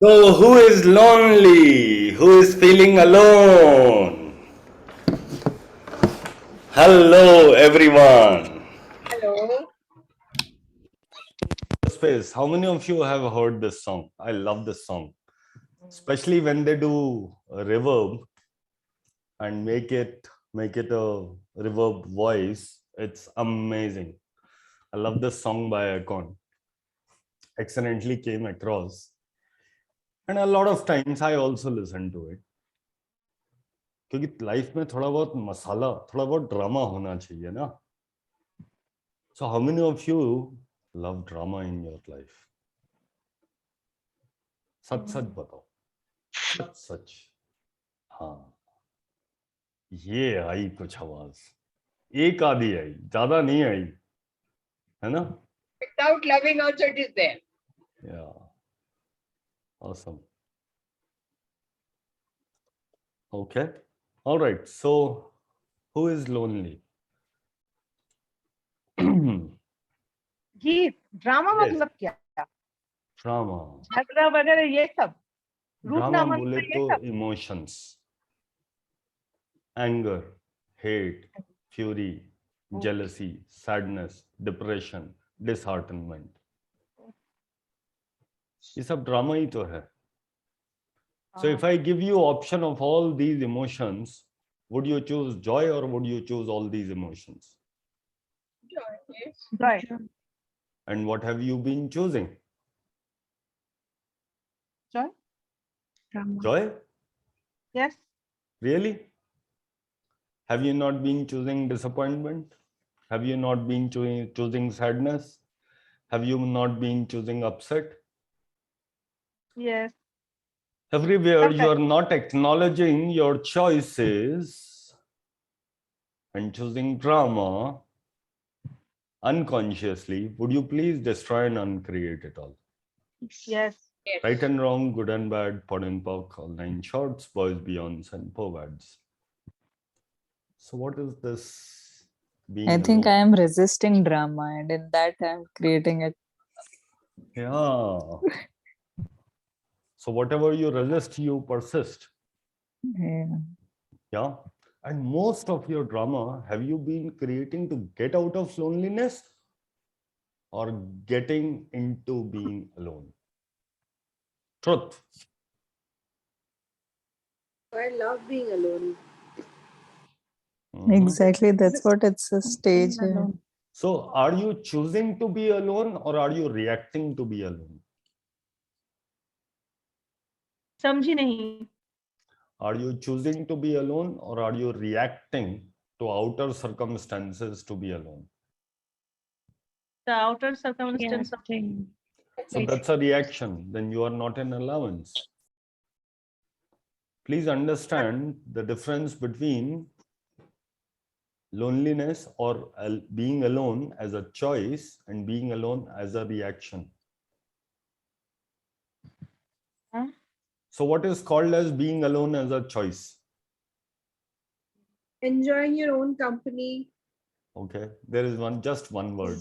So, who is lonely? Who is feeling alone? Hello, everyone. Hello. Space. How many of you have heard this song? I love this song, especially when they do a reverb and make it a reverb voice. It's amazing. I love this song by Akon. Accidentally came across, and a lot of times I also listen to it. क्योंकि life में थोड़ा बहुत मसाला थोड़ा बहुत drama होना चाहिए ना. So how many of you love drama in your life? सच सच बताओ. सच सच. हाँ, ये आई कुछ आवाज. एक आधी आई, ज्यादा नहीं आई, है ना? Without loving also it is there. Yeah. Awesome. Okay. All right. So who is lonely? जी ड्रामा Yes. मतलब क्या? Drama. झगड़ा वगैरह ये सब रूप Drama नामक बोले ये तो सब emotions. Anger, hate, fury, jealousy, sadness, depression, disheartenment. ये सब ड्रामा ही तो है. So if I give you option of all these emotions, would you choose joy or would you choose all these emotions? Joy, yes. Joy. And what have you been choosing? Joy. Joy? Yes. Really? Have you not been choosing disappointment? Have you not been choosing sadness? Have you not been choosing upset? Yes. Everywhere you Okay. are not acknowledging your choices and choosing drama unconsciously. Would you please destroy and uncreate it all? Yes. Yes. Right and wrong, good and bad, pod and poc, all nine shorts, boys, beyonds, and povads. So what is this being I think I alone? am resisting drama, and in that I'm creating it. Yeah. So whatever you resist, you persist. Yeah. Yeah. And most of your drama, have you been creating to get out of loneliness or getting into being alone? Truth. I love being alone. Exactly. That's what it's a stage. So are you choosing to be alone or are you reacting to be alone? समझी नहीं. Are you choosing to be alone or are you reacting to outer circumstances to be alone? The outer circumstance. So that's a reaction. Then you are not in allowance. Please understand the difference between loneliness or being alone as a choice and being alone as a reaction. Huh? So what is called as being alone as a choice? Enjoying your own company. Okay, there is just one word.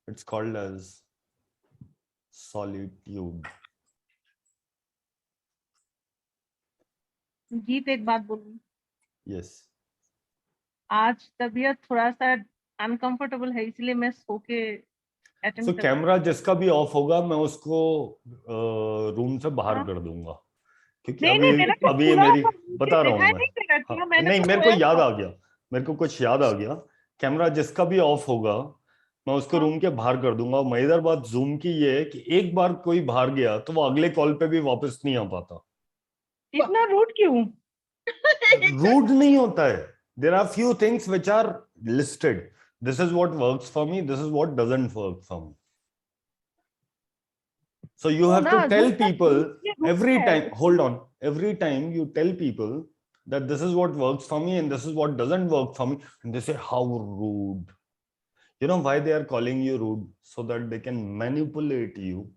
It's called as solitude. जीत एक बात बोलूं. Yes. आज तबीयत थोड़ा सा uncomfortable है इसलिए मैं सो के So कैमरा जिसका भी ऑफ होगा मैं उसको रूम से बाहर हाँ? कर दूंगा क्योंकि नहीं नहीं मेरा तो अभी ये खुला मेरी हुआ बता रहा हूँ दिखाई मैं. नहीं दे रहा था. हाँ, मैंने नहीं तो मेरे को सोया याद था. आ गया. मेरे को कुछ याद आ गया. कैमरा जिसका भी ऑफ होगा मैं उसको रूम के बाहर कर दूंगा. मजेदार बात जूम की ये है कि एक बार कोई बाहर गया तो वो अगले कॉल पे भी वापस नहीं आ पाता. इतना रूट क्यों? रूड नहीं होता है. There are few things which are listed. This is what works for me, this is what doesn't work for me. So you have to tell people every time, hold on, every time you tell people that this is what works for me and this is what doesn't work for me, and they say how rude. You know why they are calling you rude? So that they can manipulate you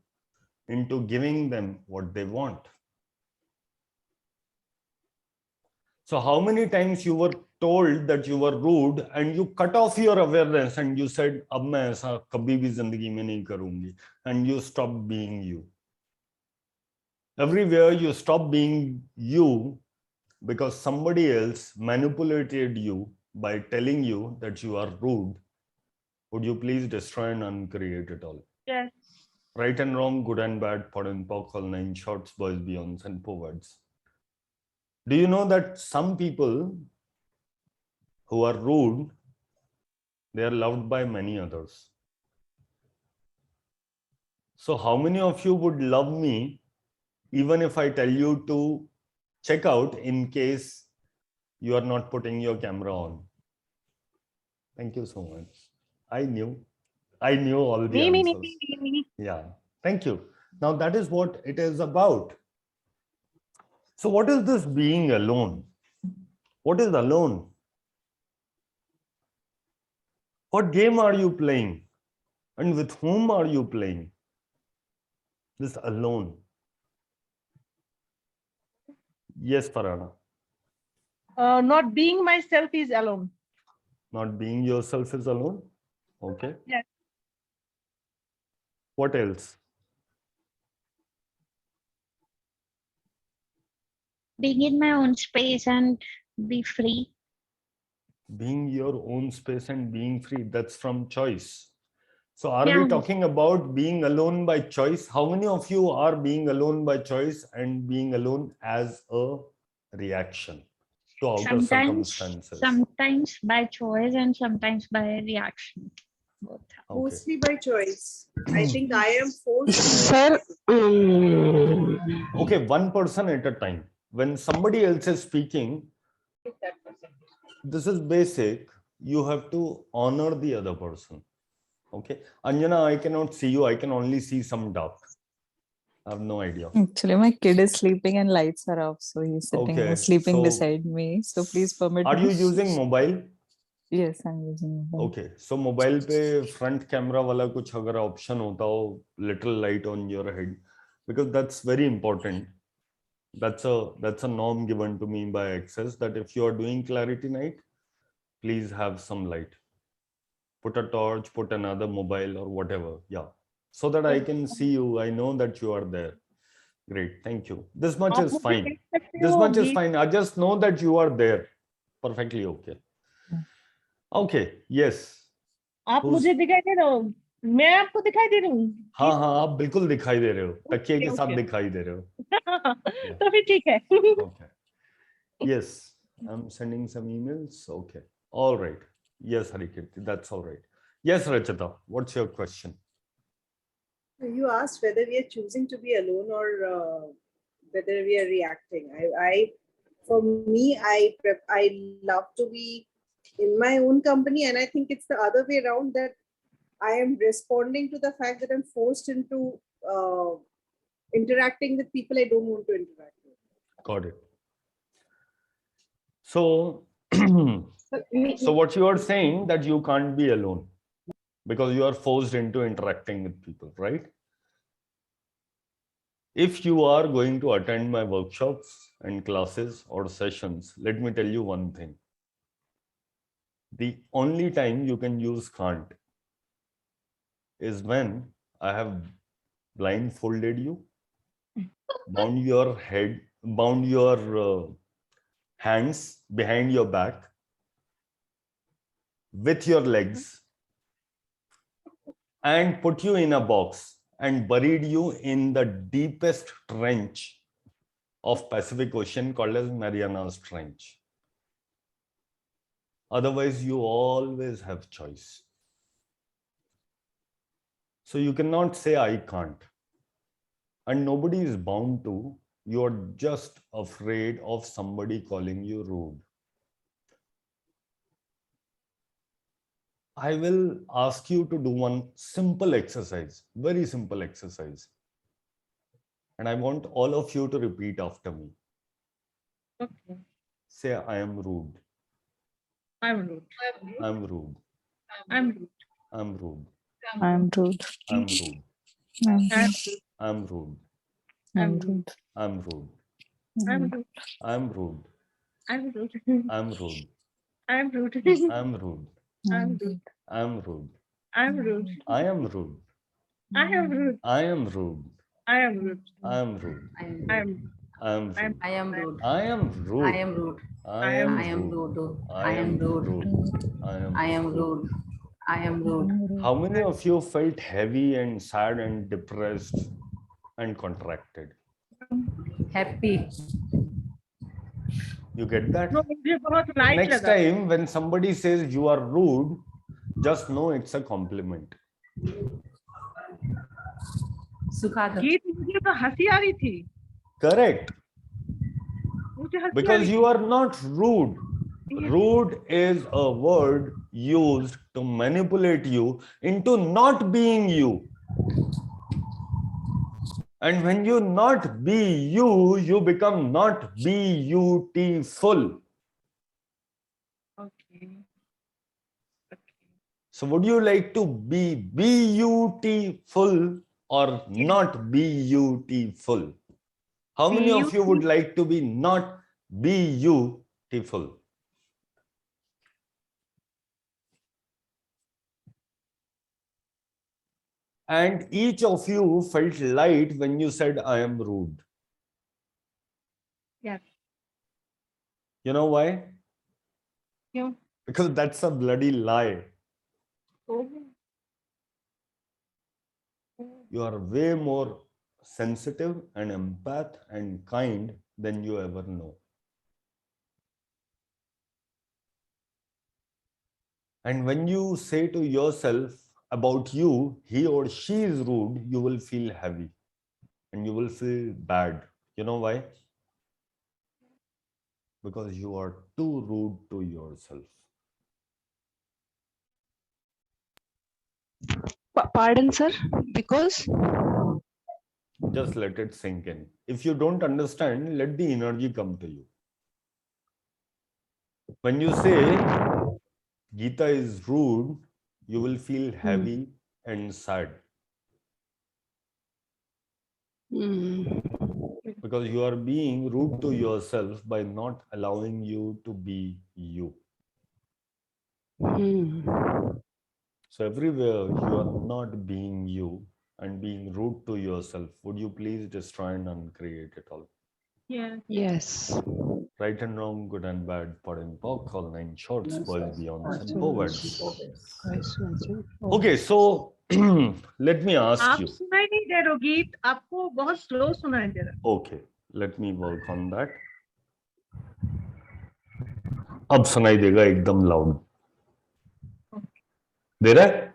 into giving them what they want. So how many times you were told that you were rude and you cut off your awareness and you said, अब मैं ऐसा कभी भी जिंदगी में नहीं करूंगी, and you stopped being you. Everywhere you stop being you because somebody else manipulated you by telling you that you are rude. Would you please destroy and uncreate it all? Yes. Right and wrong, good and bad, pod and poc, all nine shorts, boys, beyonds, and poets. Do you know that some people who are rude, they are loved by many others? So how many of you would love me even if I tell you to check out in case you are not putting your camera on? Thank you so much. I knew all the answers. Me. Yeah, thank you. Now that is what it is about. So what is this being alone? What is alone? What game are you playing? And with whom are you playing? This alone. Yes, Farhana. Not being myself is alone. Not being yourself is alone. Okay. Yes. What else? Being in my own space and be free. Being your own space and being free. That's from choice. So are Yeah. we talking about being alone by choice? How many of you are being alone by choice and being alone as a reaction to outer circumstances? Sometimes by choice and sometimes by reaction. Both. Okay. Mostly by choice. I think I am forced. Sir, Okay, one person at a time. When somebody else is speaking, this is basic. You have to honor the other person. Okay. Anjana, I cannot see you. I can only see some dark. I have no idea. Actually, my kid is sleeping and lights are off, so he's sitting Okay, sleeping so- beside me. So please permit Are me. you using mobile? Yes, I'm using mobile. Okay. So mobile पे front camera वाला कुछ अगर option होता हो, little light on your head, because that's very important. That's a norm given to me by Access that if you are doing clarity night, please have some light. Put a torch, put another mobile or whatever. Yeah. So that I can see you. I know that you are there. Great. Thank you. This much आप is मुझे fine. देख सकते This हो, much is beach- fine. I just know that you are there. Perfectly okay. Okay. Yes. आप Who's- मुझे दिखाई दे रहे हो, मैं आपको दिखाई दे रही हूँ. हाँ हाँ आप बिल्कुल दिखाई दे रहे हो. तकिए के Okay, साथ okay. दिखाई दे रहे हो. तो फिर ठीक है. Okay. Yes. I'm sending some emails. Okay. All right. Yes, Harikirti. That's all right. Yes, Rachita. What's your question? You asked whether we are choosing to be alone or whether we are reacting. For me, I love to be in my own company, and I think it's the other way around, that I am responding to the fact that I'm forced into interacting with people I don't want to interact with. Got it. So, so what you are saying that you can't be alone because you are forced into interacting with people, right? If you are going to attend my workshops and classes or sessions, let me tell you one thing. The only time you can use can't is when I have blindfolded you, bound your head, bound your hands behind your back with your legs and put you in a box and buried you in the deepest trench of Pacific Ocean called as Marianas Trench. Otherwise, you always have choice. So you cannot say, I can't. And nobody is bound to. You're just afraid of somebody calling you rude. I will ask you to do one simple exercise, very simple exercise. And I want all of you to repeat after me. Okay. Say, I am rude. I'm rude. I'm rude. I'm rude. I'm rude. I'm rude. I'm rude. I'm I'm rude. rude. I'm I'm rude. rude. I'm rude. I'm rude. I'm rude. I'm rude. I'm rude. I'm rude. I'm rude. I'm rude. I'm rude. I'm rude. I'm rude. I am rude. I am rude. I am rude. I am rude. I am rude. I'm. I am I'm. rude. I am rude. I am rude. I am rude. I I am am I am rude. rude. I am rude. I am I am rude. I am rude. How many of you felt heavy and sad and depressed and contracted? Happy. You get that? No, मुझे बहुत light Next लगा. time when somebody says you are rude, just know it's a compliment. Sukhadat. गीत मुझे तो हंसी आ रही थी. Correct. मुझे हंसी आ Because रही you are not rude. थी. Rude is a word used to manipulate you into not being you. And when you not be you, you become not beautiful. Okay. So would you like to be beautiful or not beautiful? How many of you would like to be not beautiful? And each of you felt light when you said, I am rude. Yes. You know why? क्यों? Because that's a bloody lie. Oh. You are way more sensitive and empath and kind than you ever know. And when you say to yourself about you, he or she is rude, you will feel heavy and you will feel bad. You know why? Because you are too rude to yourself. Pardon, sir, because Just let it sink in. If you don't understand, let the energy come to you. When you say Gita is rude, you will feel heavy and sad because you are being rude to yourself by not allowing you to be you. So everywhere you are not being you and being rude to yourself, would you please destroy and uncreate it all? Yeah. yes. Right and wrong, good and bad, pot and pock, all nine shorts, boys, beyonds and poets. Okay, so let me ask आप you. सुनाई नहीं दे रहे हो गीत, आपको बहुत slow सुनाई दे रहा है. Okay, let me work on that. अब सुनाई देगा एकदम loud. दे रहा है?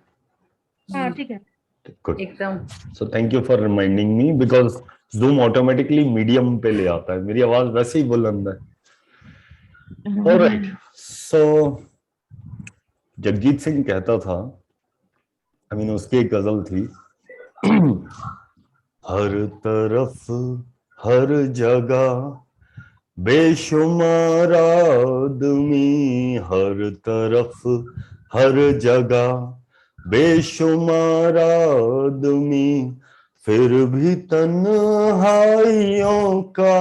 हाँ ठीक है. Good. Ekdam. So thank you for reminding me because Zoom automatically medium पे ले आता है. मेरी आवाज वैसे ही बुलंद है. All right. So Jagjit Singh कहता था, I mean उसकी एक गजल थी, हर तरफ हर जगह बेशुमार आदमी, हर तरफ हर जगह बेशुमार आदमी, फिर भी तन्हाइयों का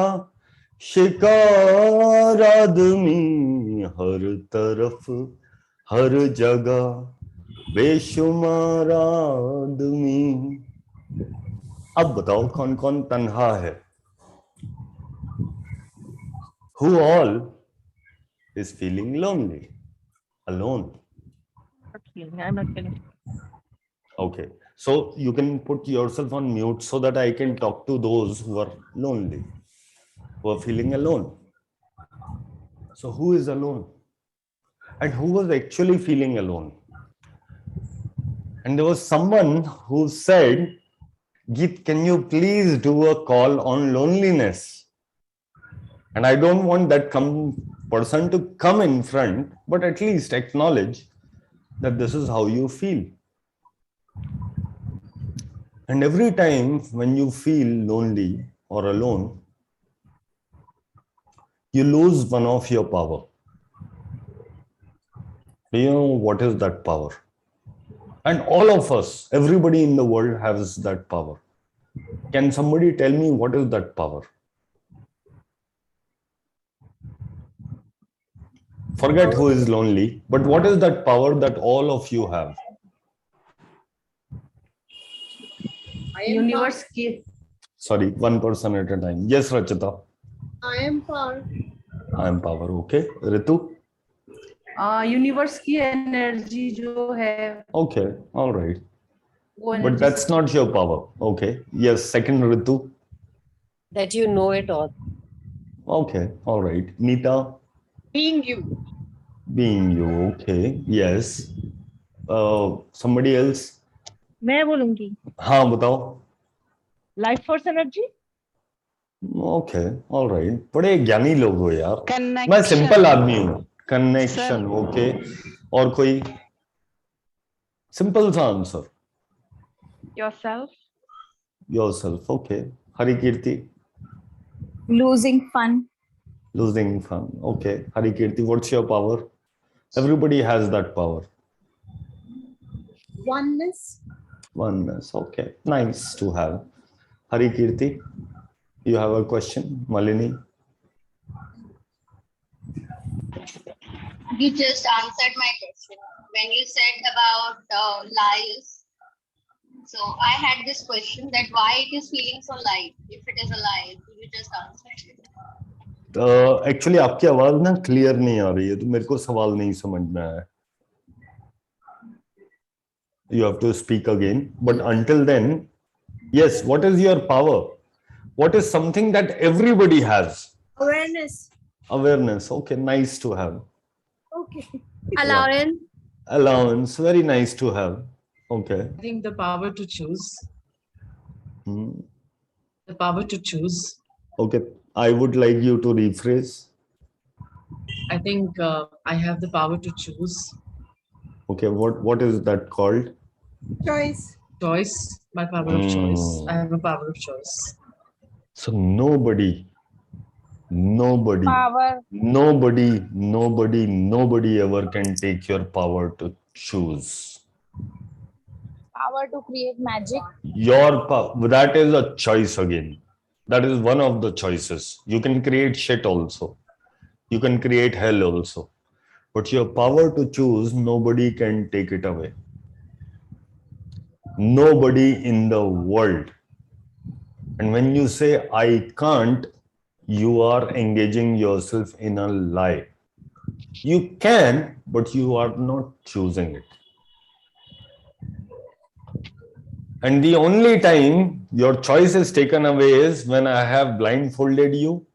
शिकार आदमी, हर तरफ हर जगह बेशुमार आदमी. अब बताओ कौन कौन तन्हा है? Who all is feeling lonely, alone? I'm not feeling. Okay, so you can put yourself on mute so that I can talk to those who are lonely, who are feeling alone. So who is alone? And who was actually feeling alone? And there was someone who said, Geet, can you please do a call on loneliness? And I don't want that person to come in front, but at least acknowledge that this is how you feel. And every time when you feel lonely or alone, you lose one of your power. Do you know what is that power? And all of us, everybody in the world has that power. Can somebody tell me what is that power? Forget who is lonely, but what is that power that all of you have? I am Universe की Sorry, one person at a time. Yes, Rachita. I am power. I am power. Okay. Ritu? Universe की energy जो है Okay. All right. वो But that's not your power. Okay. Yes. Second, Ritu. That you know it all. Okay. All right. Nita? Being you. Being you. Okay. Yes. Somebody else? मैं बोलूंगी हाँ बताओ. Life force energy. Okay. All right. बड़े ज्ञानी लोग हो यार. Connection. मैं सिंपल आदमी हूँ. Connection. Okay. और कोई? Simple सा answer. Yourself. Yourself. Okay. Hari Kirti. Losing fun. Losing fun. Okay. Hari Kirti, what's your power? Everybody has that power. Oneness. Oneness. Okay. Nice to have. Hari Kirti, you have a question? Malini? You just answered my question when you said about lies. So I had this question that why it is feeling so light if it is a lie. You just answered it. Actually आपकी आवाज ना clear नहीं आ रही है तो मेरे को सवाल नहीं समझ में आया. You have to speak again. But until then, yes, what is your power? What is something that everybody has? Awareness. Awareness. Okay, nice to have. Okay. Allowance. Allowance. Very nice to have. Okay. I think the power to choose. Hmm. The power to choose. Okay. I would like you to rephrase. I think I have the power to choose. Okay. What is that called? Choice. Choice. My power of choice. I have a power of choice. So nobody Power. ever can take your power to choose. Power to create magic. Your power, that is a choice again. That is one of the choices. You can create shit also. You can create hell also. But your power to choose, nobody can take it away. Nobody in the world. And when you say, I can't, you are engaging yourself in a lie. You can, but you are not choosing it. And the only time your choice is taken away is when I have blindfolded you,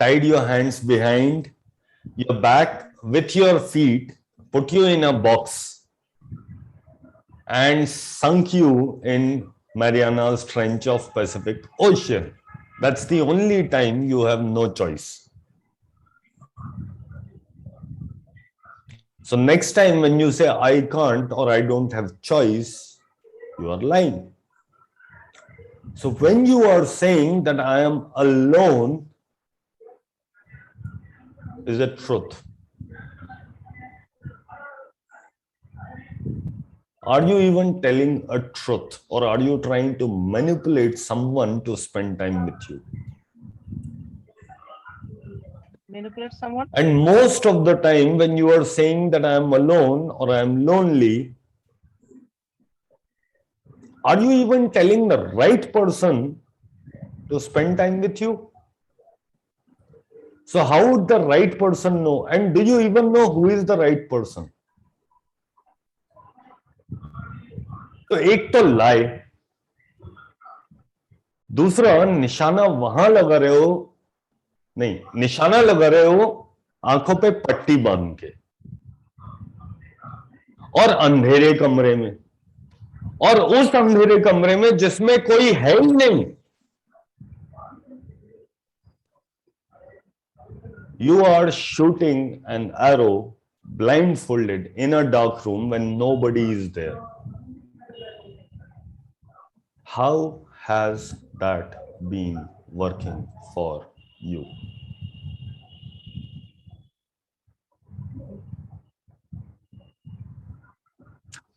tied your hands behind your back with your feet, put you in a box, and sunk you in Mariana's Trench of Pacific Ocean. That's the only time you have no choice. So next time when you say, I can't or I don't have choice, you are lying. So when you are saying that I am alone, is it truth? Are you even telling a truth, or are you trying to manipulate someone to spend time with you? Manipulate someone. And most of the time when you are saying that I am alone or I am lonely, are you even telling the right person to spend time with you? So how would the right person know? And do you even know who is the right person? तो एक तो lie, दूसरा निशाना वहां लगा रहे हो, नहीं, निशाना लगा रहे हो आंखों पे पट्टी बांध के और अंधेरे कमरे में, और उस अंधेरे कमरे में जिसमें कोई है ही नहीं. You are shooting an arrow blindfolded in a dark room when nobody is there. How has that been working for you?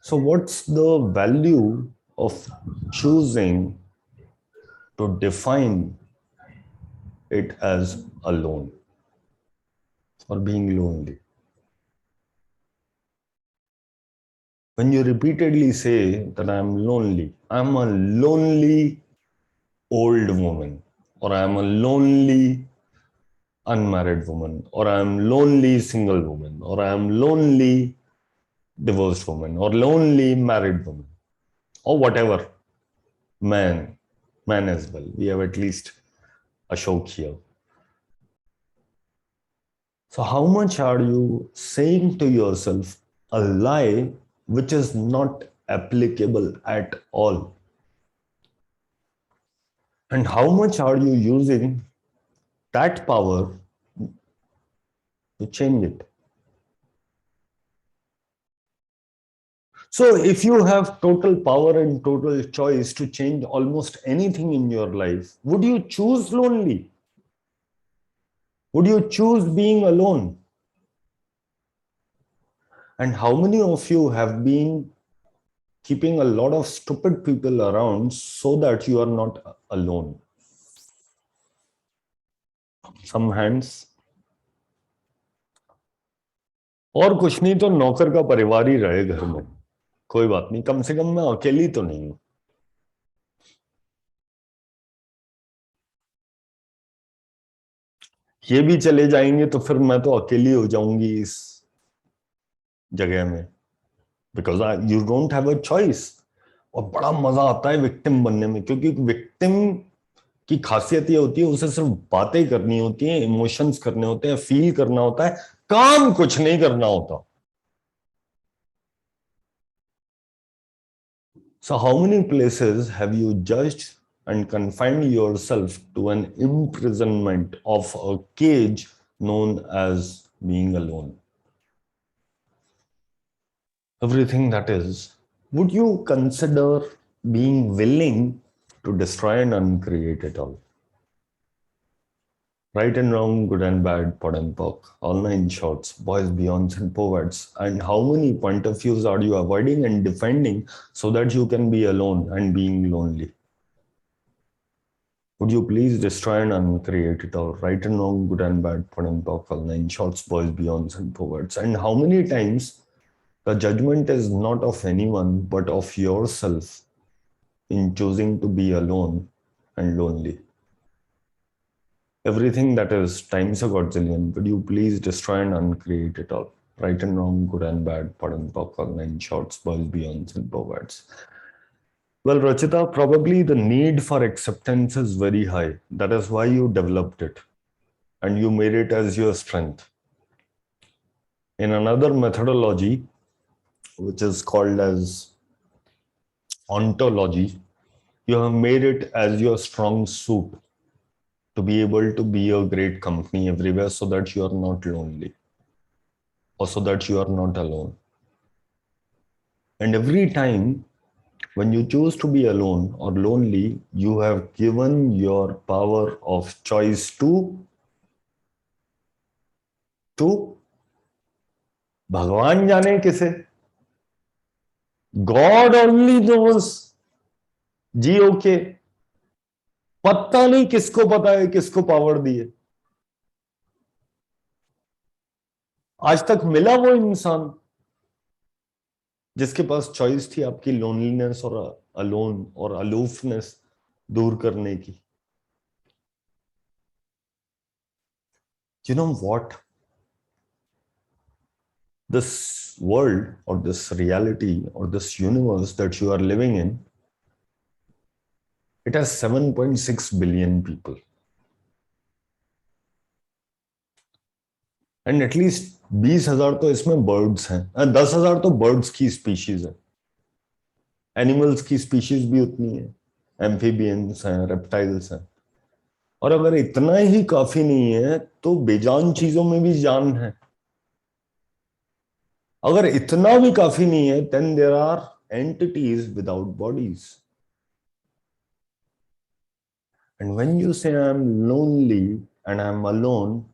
So what's the value of choosing to define it as alone? or being lonely? When you repeatedly say that I'm lonely, I'm a lonely old woman, or I'm a lonely unmarried woman, or I'm lonely single woman, or I'm lonely divorced woman, or lonely married woman, or whatever, man as well. We have at least Ashok here. So how much are you saying to yourself a lie which is not applicable at all? And how much are you using that power to change it? So if you have total power and total choice to change almost anything in your life, would you choose lonely? Would you choose being alone? And how many of you have been keeping a lot of stupid people around so that you are not alone? Some hands. और कुछ नहीं तो नौकर का परिवार ही रहे घर में, कोई बात नहीं, कम से कम मैं अकेली तो नहीं हूं. ये भी चले जाएंगे तो फिर मैं तो अकेली हो जाऊंगी इस जगह में, because you don't have a choice. और बड़ा मजा आता है विक्टिम बनने में, क्योंकि विक्टिम की खासियत ये होती है उसे सिर्फ बातें करनी होती हैं, इमोशंस करने होते हैं, फील करना होता है, काम कुछ नहीं करना होता. So how many places have you judged and confined yourself to an imprisonment of a cage known as being alone? Everything that is, would you consider being willing to destroy and uncreate it all? Right and wrong, good and bad, pod and poc, all nine shorts, boys, beyonds, and poets. And how many point of views are you avoiding and defending so that you can be alone and being lonely? Would you please destroy and uncreate it all? Right and wrong, good and bad, pod and poc, all nine shorts, boys, beyonds, and poets. And how many times the judgment is not of anyone but of yourself in choosing to be alone and lonely? Everything that is times a godzillion, would you please destroy and uncreate it all? Right and wrong, good and bad, pod and poc, all nine shorts, boys, beyonds, and poets. Well, Rachita, probably the need for acceptance is very high. That is why you developed it and you made it as your strength. In another methodology, which is called as ontology, you have made it as your strong suit to be able to be a great company everywhere so that you are not lonely or so that you are not alone. And every time when you choose to be alone or lonely, you have given your power of choice to Bhagwan जाने किसे? God only knows. जी okay, पता नहीं किसको पता है किसको power दी है. आज तक मिला वो इंसान जिसके पास चॉइस थी आपकी लोनलीनेस और अलोन और अलूफनेस दूर करने की? You know what? This world or this reality or this universe that you are living in, it has 7.6 billion people. And at least 20,000 तो इसमें बर्ड्स हैं, 10,000 तो बर्ड्स की स्पीशीज है, एनिमल्स की स्पीशीज भी उतनी है, एम्फीबियंस हैं, रेप्टाइल्स हैं. और अगर इतना ही काफी नहीं है तो बेजान चीजों में भी जान है. अगर इतना भी काफी नहीं है, then there are entities without bodies. And when you say I'm lonely and I'm alone,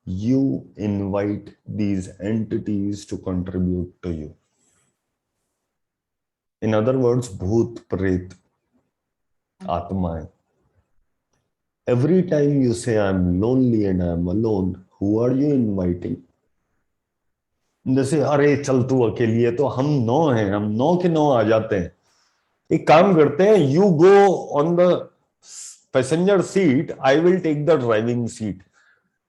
you invite these entities to contribute to you. In other words, bhoot, pret, atma. Every time you say I'm lonely and I'm alone, Who are you inviting? जैसे अरे चल तू अकेली है, तो हम 9 हैं, हम 9 के 9 आ जाते हैं. एक काम करते हैं, you go on the passenger seat, I will take the driving seat.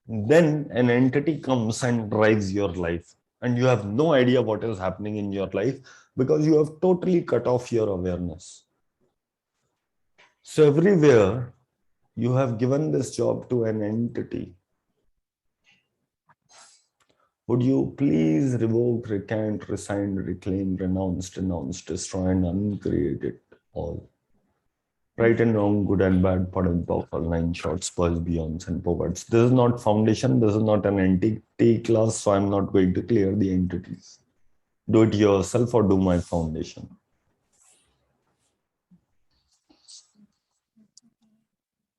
Then an entity comes and drives your life, and you have no idea what is happening in your life because you have totally cut off your awareness. So everywhere you have given this job to an entity. Would you please revoke, recant, resign, reclaim, renounce, denounce, destroy, and uncreate it all? Right and wrong, good and bad, pod and powerful, 9 shorts, boys, beyonds, and poets. This is not foundation, this is not an entity class, so I'm not going to clear the entities. Do it yourself or do my foundation.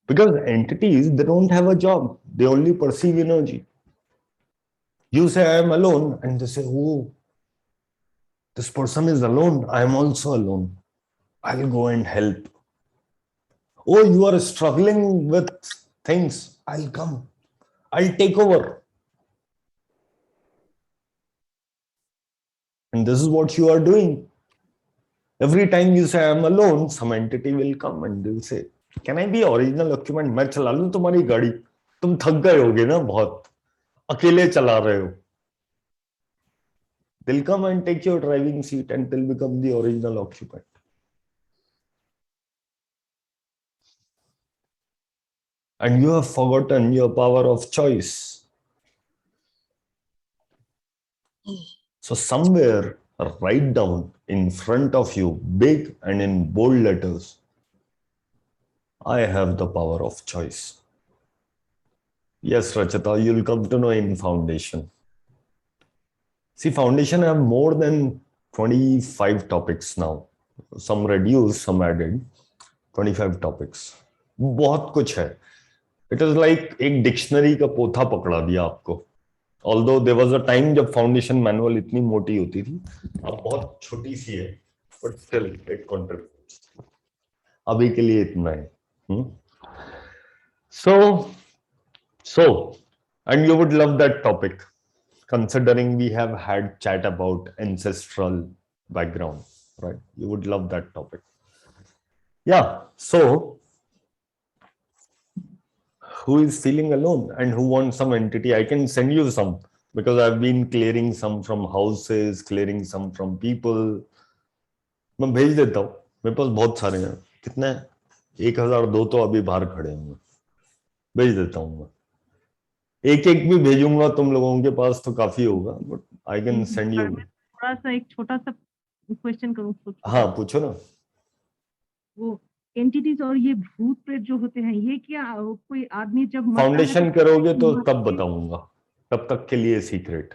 Because entities, they don't have a job, they only perceive energy. You say, I am alone, and they say, oh, this person is alone, I am also alone. I'll go and help. Oh, you are struggling with things, I'll come. I'll take over. And this is what you are doing. Every time you say, I'm alone, some entity will come and they'll say, can I be original occupant? मैं चला लूं तुम्हारी गाड़ी. तुम थक गए होगे ना बहुत. अकेले चला रहे हो. They'll come and take your driving seat and they'll become the original occupant. And you have forgotten your power of choice. So somewhere, write down in front of you, big and in bold letters, I have the power of choice. Yes, Rachita, you'll come to know in foundation. See, foundation have more than 25 topics now. Some reduced, some added. 25 topics. बहुत कुछ है. It is like एक dictionary का पोथा पकड़ा दिया आपको. Although there was a time जब फाउंडेशन मैनुअल इतनी मोटी होती थी, अब बहुत छोटी सी है, but still it contributes. अभी के लिए इतना है. So, and you would love that topic, considering we have had chat about ancestral background, right? You would love that topic. Yeah, so who is feeling alone and who wants some entity? I can send you some because I've been clearing some from houses, clearing some from people. मैं भेज देता हूँ. मेरे पास बहुत सारे हैं. कितने? 1002 तो अभी बाहर खड़े हैं. भेज देता हूँ मैं. एक भी भेजूंगा तुम लोगों के पास तो काफी होगा. But I can send you. थोड़ा सा एक छोटा सा क्वेश्चन करूँ? हाँ पूछो ना. वो एंटिटीज और ये भूत प्रेत जो होते हैं, ये क्या कोई आदमी जब फाउंडेशन करोगे तो तब बताऊंगा. तब तक के लिए सीक्रेट.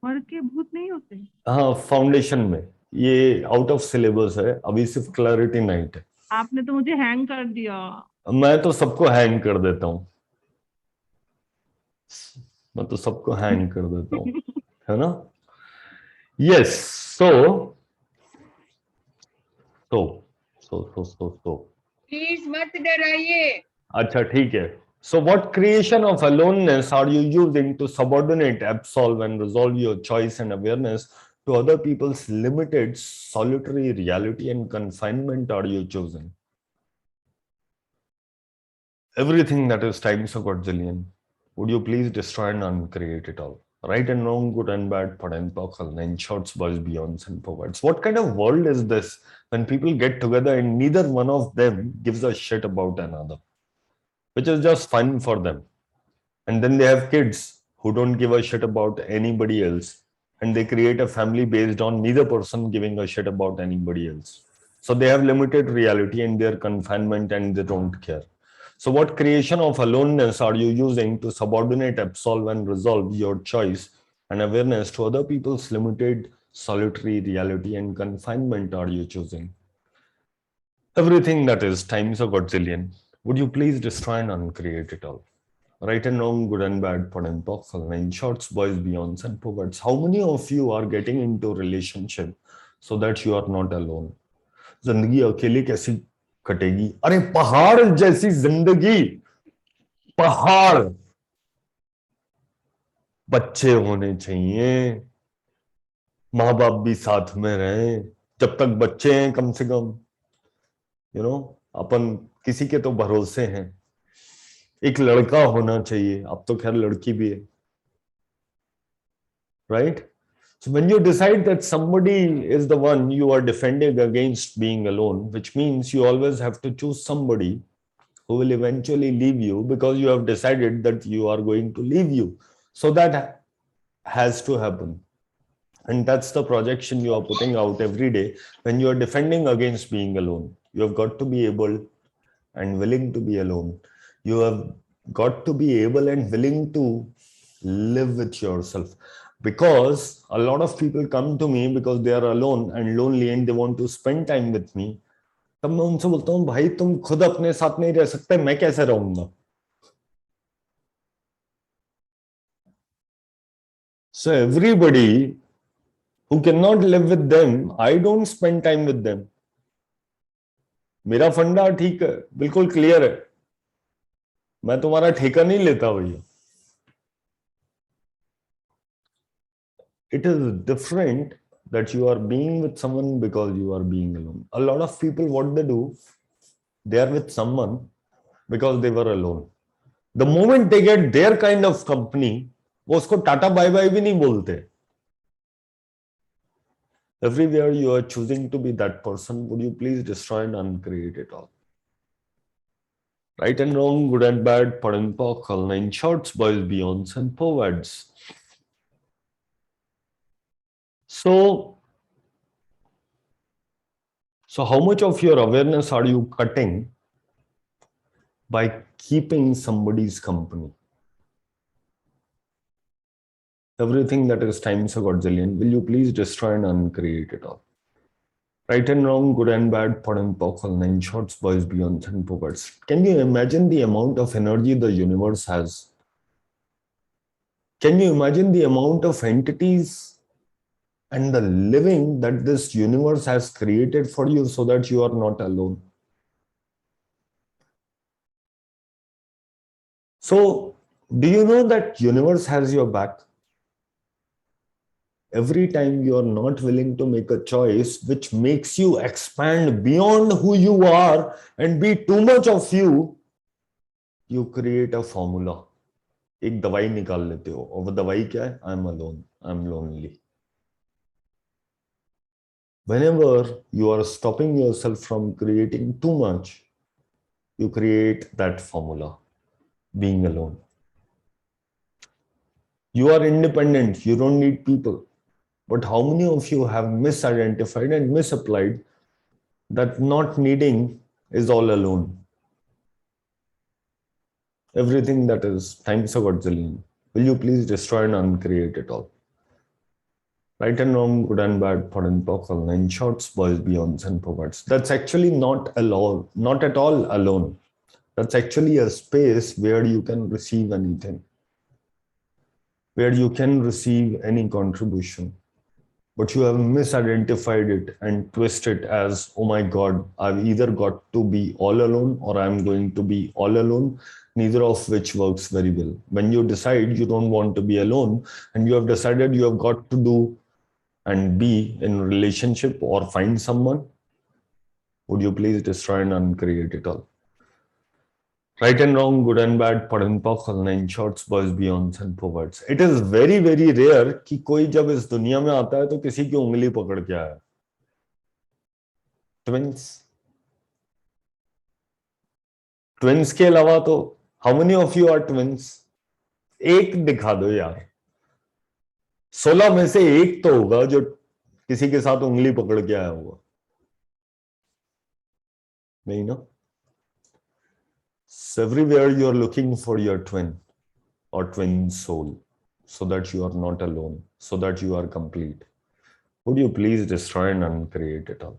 मर के भूत नहीं होते? हाँ, फाउंडेशन में. ये आउट ऑफ सिलेबस है. अभी सिर्फ क्लैरिटी नाइट है. आपने तो मुझे हैंग कर दिया. मैं तो सबको हैंग कर देता हूँ. मैं तो सबको हैंग कर देता हूँ, है ना? यस. सो प्लीज मत डराइए. अच्छा ठीक है. So what creation of aloneness are you using to subordinate, absolve and resolve your choice and awareness to other people's limited solitary reality and confinement are you choosing? Everything that is times a quadrillion, would you please destroy and uncreate it all? Right and wrong, good and bad, pod and pockle, 9 shorts, boys, beyonds and poets. What kind of world is this when people get together and neither one of them gives a shit about another, which is just fun for them. And then they have kids who don't give a shit about anybody else. And they create a family based on neither person giving a shit about anybody else. So they have limited reality and their confinement and they don't care. So what creation of aloneness are you using to subordinate, absolve and resolve your choice and awareness to other people's limited solitary reality and confinement are you choosing? Everything that is times a godzillion. Would you please destroy and uncreate it all? Right and wrong, good and bad, pod and pockle, 9 shorts, boys, beyonds and poets. How many of you are getting into relationship so that you are not alone? जिंदगी अकेले कैसी कटेगी? अरे पहाड़ जैसी जिंदगी. पहाड़. बच्चे होने चाहिए, माँ बाप भी साथ में रहें, जब तक बच्चे हैं कम से कम, अपन किसी के तो भरोसे हैं। एक लड़का होना चाहिए, अब तो खैर लड़की भी है, right? So when you decide that somebody is the one you are defending against being alone, which means you always have to choose somebody who will eventually leave you, because you have decided that you are going to leave you. So that has to happen. And that's the projection you are putting out every day when you are defending against being alone. You have got to be able and willing to be alone. You have got to be able and willing to live with yourself. Because a lot of people come to me because they are alone and lonely and they want to spend time with me. तब मैं उनसे बोलता हूँ, भाई तुम खुद अपने साथ नहीं रह सकते, मैं कैसे रहूंगा? So everybody who cannot live with them, I don't spend time with them. मेरा फंडा ठीक है, बिल्कुल क्लियर है, मैं तुम्हारा ठेका नहीं लेता भैया. It is different that you are being with someone because you are being alone. A lot of people, what they do, they are with someone because they were alone. The moment they get their kind of company, वो उसको tata bye bye भी नहीं बोलते. Everywhere you are choosing to be that person, would you please destroy and uncreate it all? Right and wrong, good and bad, PUD and POC, all nine shorts, boys, beyonds, and poets. So how much of your awareness are you cutting by keeping somebody's company? Everything that is times a godzillion, will you please destroy and uncreate it all? Right and wrong, good and bad, PUD and POC, all nine shorts, boys, beyonds, and poets. Can you imagine the amount of energy the universe has? Can you imagine the amount of entities and the living that this universe has created for you so that you are not alone? So, do you know that universe has your back? Every time you are not willing to make a choice which makes you expand beyond who you are and be too much of you, you create a formula. एक दवाई निकाल लेते हो, और वो दवाई क्या है? I'm alone, I'm lonely. Whenever you are stopping yourself from creating too much, you create that formula, being alone. You are independent, you don't need people. But how many of you have misidentified and misapplied that not needing is all alone? Everything that is times a godzillion, will you please destroy and uncreate it all? Right and wrong, good and bad, PUD and POC, all nine shorts, boys, beyonds, and poets. That's actually not alone, not at all alone. That's actually a space where you can receive anything, where you can receive any contribution. But you have misidentified it and twisted as, oh my God, I've either got to be all alone or I'm going to be all alone, neither of which works very well. When you decide you don't want to be alone and you have decided you have got to do and be in a relationship or find someone, would you please destroy and uncreate it all? Right and wrong, good and bad, PUD and POC, all nine shorts, boys, beyonds, and poets. It is very, very rare कि कोई जब इस दुनिया में आता है तो किसी की उंगली पकड़ के आया. Twins के अलावा तो how many of you are twins? एक दिखा दो यार. 16 में से एक तो होगा जो किसी के साथ उंगली पकड़ के आया होगा. नहीं ना? So everywhere you are looking for your twin or twin soul, so that you are not alone, so that you are complete. Would you please destroy and uncreate it all?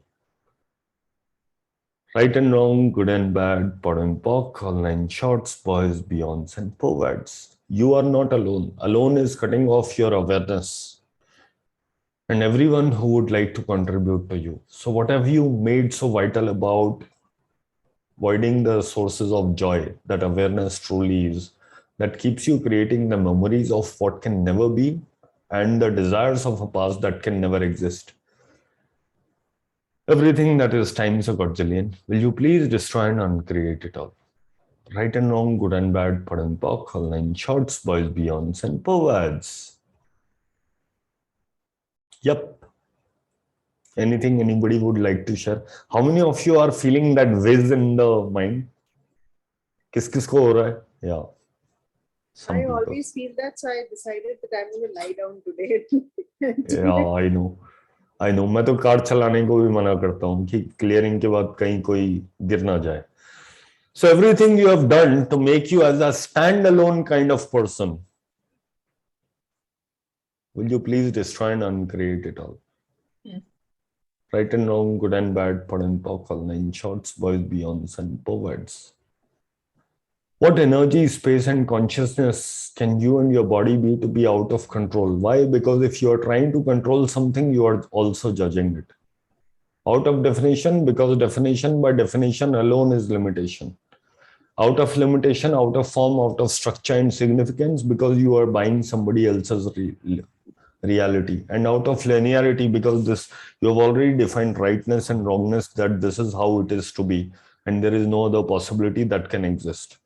Right and wrong, good and bad, PUD and POC, all nine shorts, boys, beyonds, and poets. You are not alone. Alone is cutting off your awareness and everyone who would like to contribute to you. So what have you made so vital about avoiding the sources of joy that awareness truly is? that keeps you creating the memories of what can never be and the desires of a past that can never exist. Everything that is times a godzillion, will you please destroy and uncreate it all? Right and wrong, good and bad, pud and pock, all nine shorts, boys, beyonds, and perverts. Yep. Anything anybody would like to share? How many of you are feeling that whiz in the mind? किस-किसको हो रहा है? Yeah. Some I people. always feel that, so I decided that I'm going to lie down today. Yeah, I know. I know. मैं तो car चलाने को भी मना करता हूँ कि क्लियरिंग के बाद कहीं कोई गिर ना जाए. So everything you have done to make you as a standalone kind of person, will you please destroy and uncreate it all? Yes. Right and wrong, good and bad, pud and pock, all nine shorts, boys, beyonds, and perverts. What energy, space, and consciousness can you and your body be to be out of control? Why? Because if you are trying to control something, you are also judging it. Out of definition, because definition by definition alone is limitation. Out of limitation, out of form, out of structure and significance, because you are buying somebody else's reality. And out of linearity, because this you have already defined rightness and wrongness, that this is how it is to be, and there is no other possibility that can exist.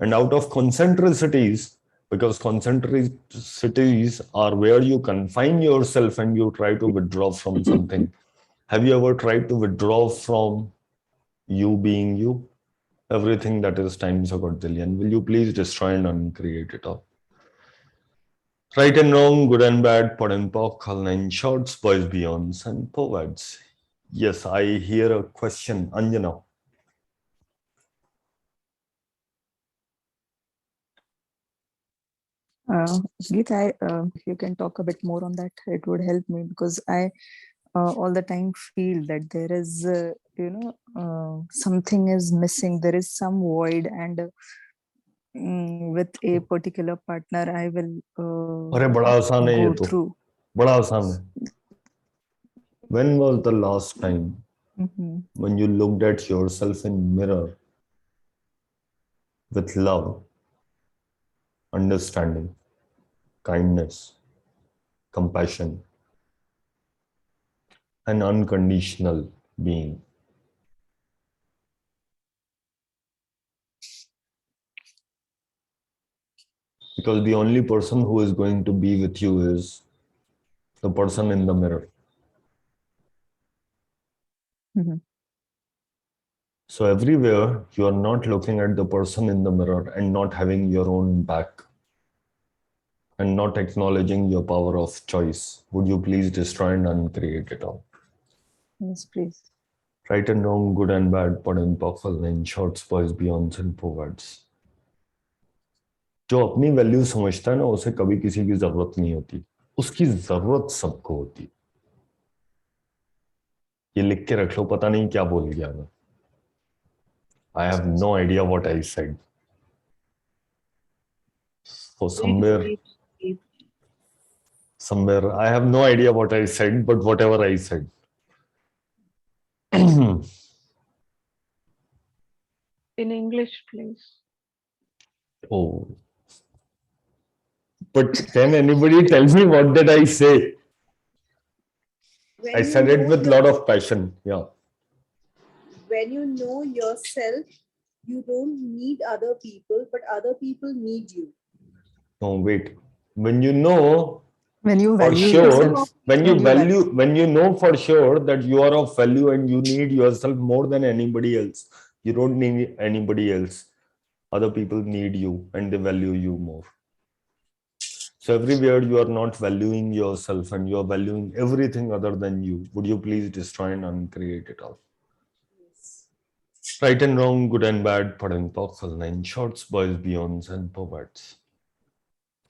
And out of concentricities, because concentricities are where you confine yourself and you try to withdraw from something. Have you ever tried to withdraw from you being you? Everything that is times a godzillion, will you please destroy and uncreate it all? Right and wrong, good and bad, pud and pock, all nine shorts, boys, beyonds, and perverts. Yes, I hear a question. Anjana. Geet, if you can talk a bit more on that, it would help me, because I all the time feel that there is, something is missing. There is some void, and with a particular partner, I will अरे बड़ा आसान है ये go तो. through. बड़ा आसान है. When was the last time when you looked at yourself in mirror with love, understanding, kindness, compassion, and unconditional being? Because the only person who is going to be with you is the person in the mirror. So everywhere you are not looking at the person in the mirror and not having your own back and not acknowledging your power of choice. Would you please destroy and uncreate it all? Yes, please. Right and wrong, good and bad, pud and pock, all nine shorts, boys, beyonds, and perverts. जो अपनी value समझता है ना, उसे कभी किसी की जरूरत नहीं होती. उसकी जरूरत सबको होती. ये लिख के रख लो, पता नहीं क्या बोल गया मैं. I have no idea what I said. So somewhere I have no idea what I said, but whatever I said. In English, please. Oh. But can anybody tell me what did I say? When I you said it know with a lot of passion. Yeah. when you know yourself, you don't need other people, but other people need you. No, wait. When you know When you for value sure, yourself, when you know for sure that you are of value and you need yourself more than anybody else, you don't need anybody else. Other people need you and they value you more. So everywhere you are not valuing yourself and you are valuing everything other than you, would you please destroy and uncreate it all? Right and wrong, good and bad, pud and pock, all nine shorts, boys, beyonds, and perverts.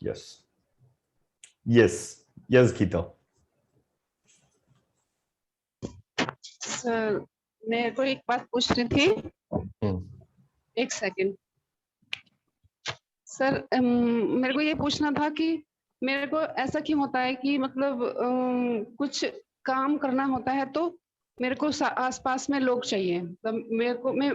Yes. Yes. Yes, Geeta. Sir मेरे को एक बात पूछनी थी. एक second sir, मेरे को ये पूछना था कि मेरे को ऐसा क्यों होता है कि मतलब कुछ काम करना होता है तो मेरे को आसपास में लोग चाहिए. मतलब मेरे को मैं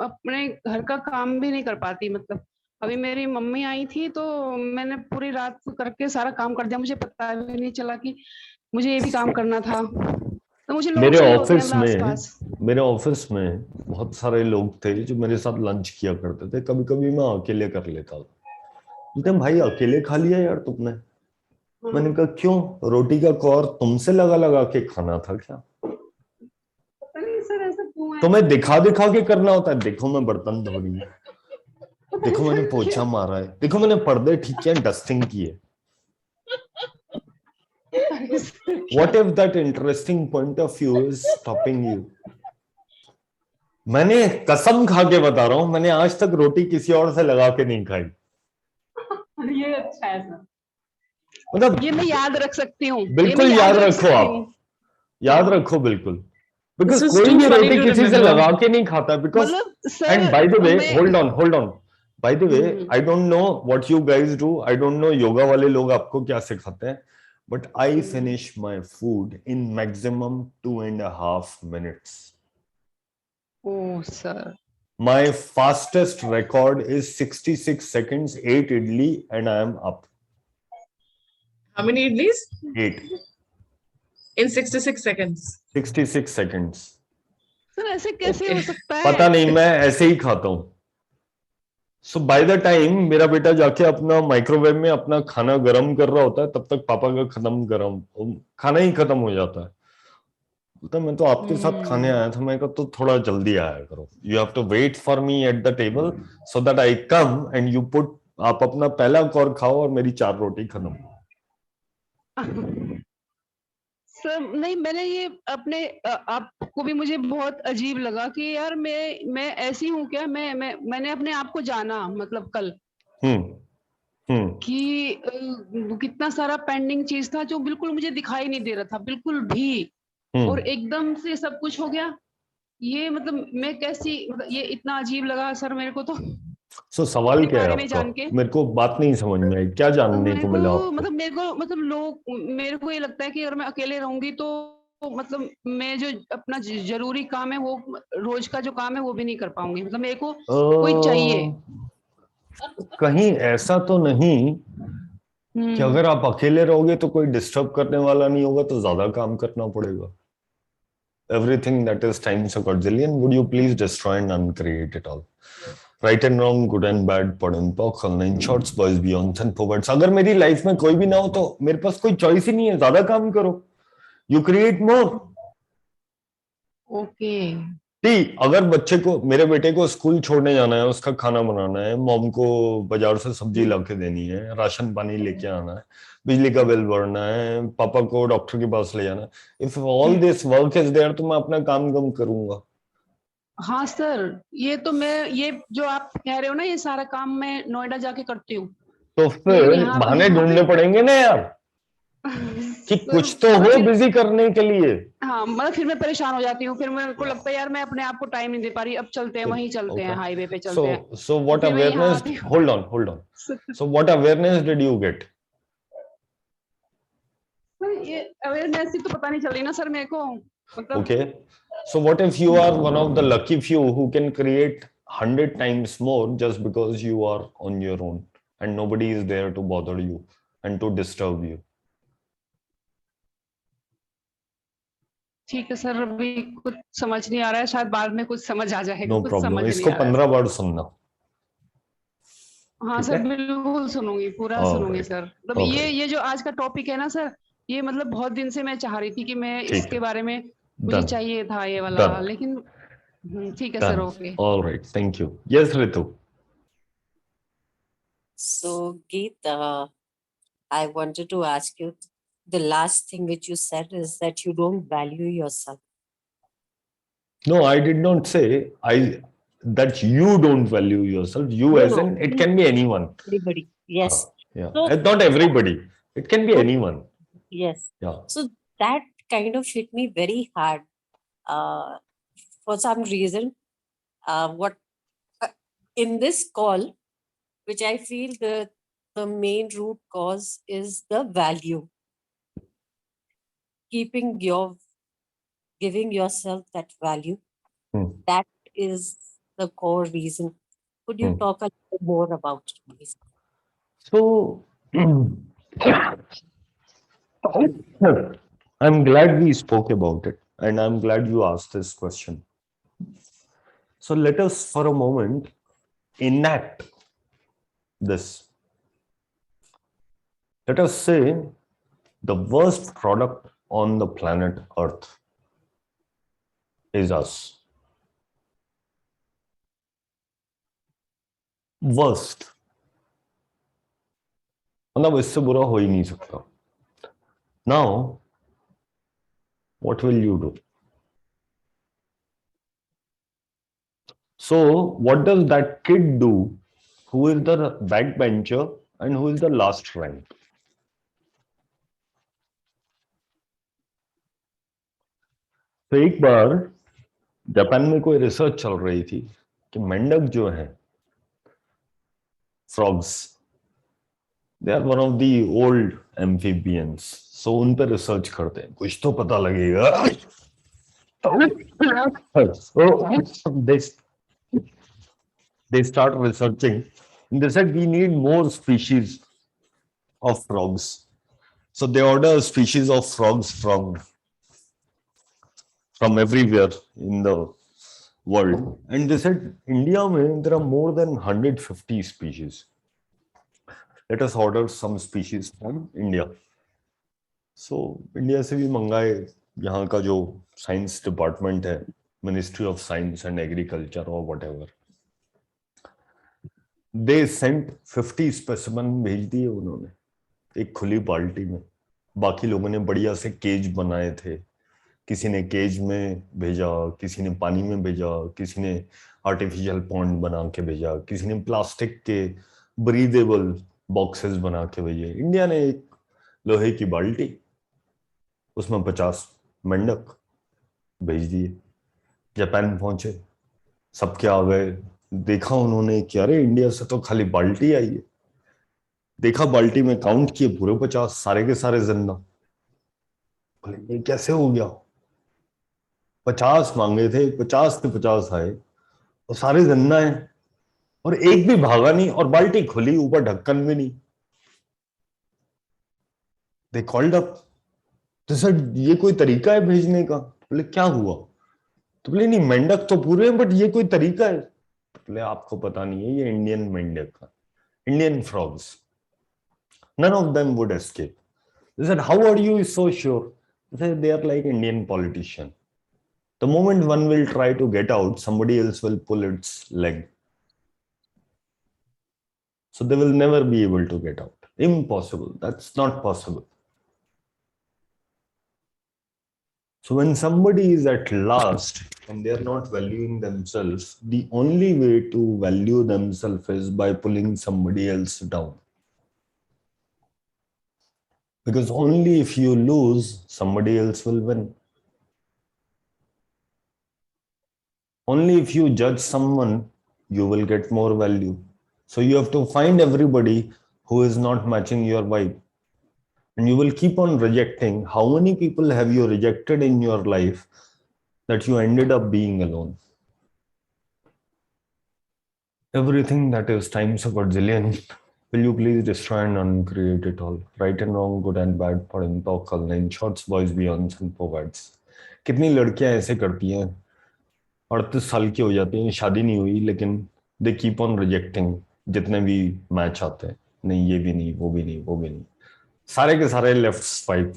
अपने घर का काम भी नहीं कर पाती. मतलब अभी मेरी मम्मी आई थी तो मैंने पूरी रात करके सारा काम कर दिया, मुझे पता भी नहीं चला कि मुझे ये भी काम करना था। तो मुझे लोग चाहिए होते हैं मतलब आसपास। मेरे ऑफिस में बहुत सारे लोग थे जो मेरे साथ लंच किया करते थे, कभी कभी मैं अकेले कर लेता था। बोलते हैं, भाई अकेले खा लिया यार तुमने। मैंने कहा क्यों, रोटी का कौर तुमसे लगा लगा के खाना था क्या? पता नहीं सर ऐसा क्यों है। तुम्हें दिखा दिखा के करना होता है, देखो मैं बर्तन धो रही हूँ, देखो मैंने पोछा मारा है, देखो मैंने पर्दे ठीक किए, डस्टिंग की है। What if that interesting point of view is stopping you? मैंने कसम खा के बता रहा हूं, मैंने आज तक रोटी किसी और से लगा के नहीं खाई। ये अच्छा है सर, मतलब ये मैं याद रख सकती हूँ। बिल्कुल याद रखो आप, याद रखो बिल्कुल, बिकॉज कोई भी रोटी किसी से लगा के नहीं खाता, because and by the way hold on by the way I don't know what you guys do, I don't know yoga वाले लोग आपको क्या सिखाते हैं, but I finish my food in maximum 2.5 minutes. Oh sir, My fastest record is 66 seconds, 8 idli, and I am up. How many idlis? 8. In 66 seconds. 66 seconds. Sir ऐसे कैसे हो सकता है? पता नहीं, मैं ऐसे ही खाता हूं। So by the time मेरा बेटा जाके अपना माइक्रोवेव में अपना खाना गर्म कर रहा होता है, तब तक पापा का खाना ही खत्म हो जाता है। बोलता मैं तो आपके साथ खाने आया था, मैं कहा तो थोड़ा जल्दी आया करो, you have to wait for me at the table so that I come and you put, आप अपना पहला कौर खाओ और मेरी 4 रोटी खत्म। सर नहीं, मैंने ये अपने आपको भी मुझे बहुत अजीब लगा कि यार मैं ऐसी हूँ क्या? मैंने अपने आप को जाना मतलब कल कि कितना सारा पेंडिंग चीज था जो बिल्कुल मुझे दिखाई नहीं दे रहा था बिल्कुल भी, और एकदम से सब कुछ हो गया। ये मतलब मैं कैसी, मतलब ये इतना अजीब लगा सर मेरे को तो। सो सवाल क्या है बारे में आपका? जान के मेरे को बात नहीं समझ में आई, क्या जानने को मिला आपको? मतलब मेरे को ये लगता है कि अगर मैं अकेले रहूंगी तो मतलब मैं जो अपना जरूरी काम है वो रोज का जो काम है वो भी नहीं कर पाऊंगी, मतलब मेरे को कोई चाहिए। कहीं ऐसा तो नहीं कि अगर आप अकेले रहोगे तो कोई डिस्टर्ब करने वाला नहीं होगा तो ज्यादा काम करना पड़ेगा? Everything that is times a quadrillion, would you please destroy and uncreate it all? Right and wrong, good and bad, pod and poc, in shorts, boys, beyonds and poets. अगर मेरी लाइफ में कोई भी ना हो तो मेरे पास कोई चॉइस ही नहीं है, ज्यादा काम करो, यू क्रिएट मोर। ओके। अगर बच्चे को, मेरे बेटे को स्कूल छोड़ने जाना है, उसका खाना बनाना है, मॉम को बाजार से सब्जी ला के देनी है, राशन पानी लेके आना है, बिजली का बिल भरना है, पापा को डॉक्टर के पास ले जाना है, if all this work is there तो मैं अपना काम कम करूंगा। हाँ सर, ये तो मैं, ये जो आप कह रहे हो ना, ये सारा काम मैं नोएडा जाके करती हूँ। तो फिर बहाने ढूंढने पड़ेंगे ना यार कि कुछ तो हो बिजी करने के लिए। हाँ मतलब फिर मैं परेशान हो जाती हूँ, फिर मेरे को लगता है यार मैं अपने आप को टाइम नहीं दे पा रही, अब चलते हैं वहीं चलते हैं, हाईवे पे चलते हैं। So what awareness, hold on. So what awareness did you get? ये अवेयरनेस ही तो पता नहीं चल रही ना सर मेरे को, मतलब। Okay. So what if you are one of the lucky few who can create 100 times more just because you are on your own and nobody is there to bother you and to disturb you? ठीक है sir, अभी कुछ समझ नहीं आ रहा है, शायद बाद में कुछ समझ आ जाएगा। No problem. इसको 15 बार सुनना। हाँ सर, बिल्कुल सुनूंगी, पूरा सुनूंगी सर। मतलब ये जो आज का टॉपिक है ना सर, ये मतलब बहुत दिन से मैं चाह रही थी कि मैं इसके बारे में, मुझे चाहिए था ये वाला, लेकिन ठीक है sir, okay. All right, thank you. Yes, Ritu. So, Geet, I wanted to ask you, the last thing which you said is that you don't value yourself. No, I did not say that you don't value yourself. You as in, it can be anyone. Everybody, yes. Yeah, so, not everybody. It can be anyone. Yes. Yeah. So that kind of hit me very hard. For some reason, in this call, which I feel the main root cause is the value. Giving yourself that value, that is the core reason Could you talk a little more about it, please? So, I'm glad we spoke about it, and I'm glad you asked this question. So let us for a moment enact this. Let us say the worst product on the planet Earth is us. Worst. मतलब इससे बुरा हो ही नहीं सकता. Now, what will you do? So, what does that kid do who is the backbencher and who is the last rank? तो एक बार Japan में कोई रिसर्च चल रही थी कि मेंढक जो है frogs they are one of the old amphibians so उन पर रिसर्च करते हैं कुछ तो पता लगेगा so they start researching and they said we need more species of frogs so they order species of frogs from everywhere in the world and they said India mein, there are more than 150 species. Let us order some species from India. So India से भी मंगाए यहाँ का जो science department है ministry of science and agriculture और whatever they sent 50 specimen भेज दिए उन्होंने एक खुली बाल्टी में बाकी लोगों ने बढ़िया से केज बनाए थे किसी ने केज में भेजा किसी ने पानी में भेजा किसी ने आर्टिफिशियल पॉन्ड बना के भेजा किसी ने प्लास्टिक के ब्रीदेबल बॉक्सेस बना के भेजे इंडिया ने एक लोहे की बाल्टी उसमें 50 मेंढक भेज दिए जापान पहुंचे सबके आ गए देखा उन्होंने कि अरे इंडिया से तो खाली बाल्टी आई है देखा बाल्टी में काउंट किए पूरे 50 सारे के सारे जिंदा बोले ये कैसे हो गया 50 मांगे थे 50 के 50 आए और सारे जिंदा हैं और एक भी भागा नहीं और बाल्टी खुली ऊपर ढक्कन भी नहीं दे कॉल्ड अप तो सर ये कोई तरीका है भेजने का बोले क्या हुआ तो बोले नहीं मेंढक तो पूरे हैं बट ये कोई तरीका है बोले आपको पता नहीं है ये इंडियन मेंढक का Indian frogs none of them would escape they said how are you so sure they said they are like Indian politician the moment one will try to get out somebody else will pull its leg so they will never be able to get out impossible that's not possible so when somebody is at last and they are not valuing themselves the only way to value themselves is by pulling somebody else down because only if you lose somebody else will win only if you judge someone you will get more value so you have to find everybody who is not matching your vibe and you will keep on rejecting how many people have you rejected in your life that you ended up being alone everything that is times a godzillion will you please destroy and uncreate it all right and wrong good and bad for in talk in shorts boys beyond and forwards कितनी लड़कियां ऐसे करती हैं 38 साल की हो जाती हैं शादी नहीं हुई लेकिन दे कीप ऑन रिजेक्टिंग जितने भी मैच आते हैं नहीं ये भी नहीं वो भी नहीं वो भी नहीं सारे के सारे left swipe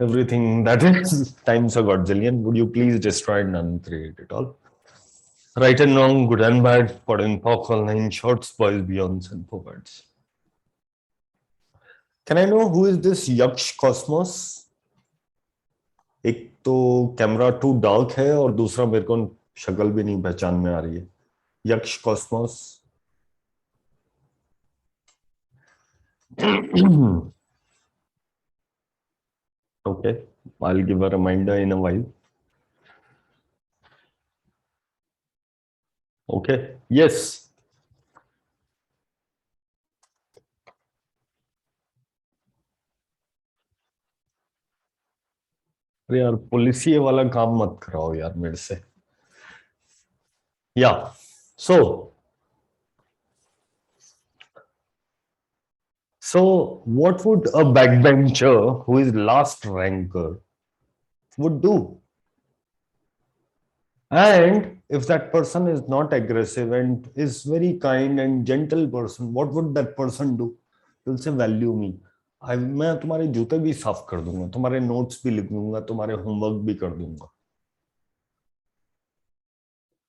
everything that is times a godzillion would you please destroy and uncreate it all right and wrong good and bad for in talk online shorts boys beyond and forwards can I know who is this yaksh cosmos एक तो camera to dark है और दूसरा मेरे को शक्ल भी नहीं पहचान में आ रही है यक्ष Cosmos okay I'll give a reminder in a while okay yes अरे यार पुलिसिए वाला काम मत कराओ यार मेरे से. Yeah. So what would a backbencher who is last ranker would do? And if that person is not aggressive and is very kind and gentle person, what would that person do? He'll say, value me. मैं तुम्हारे जूते भी साफ कर दूंगा, तुम्हारे notes भी लिख दूंगा, तुम्हारे होमवर्क भी कर दूंगा.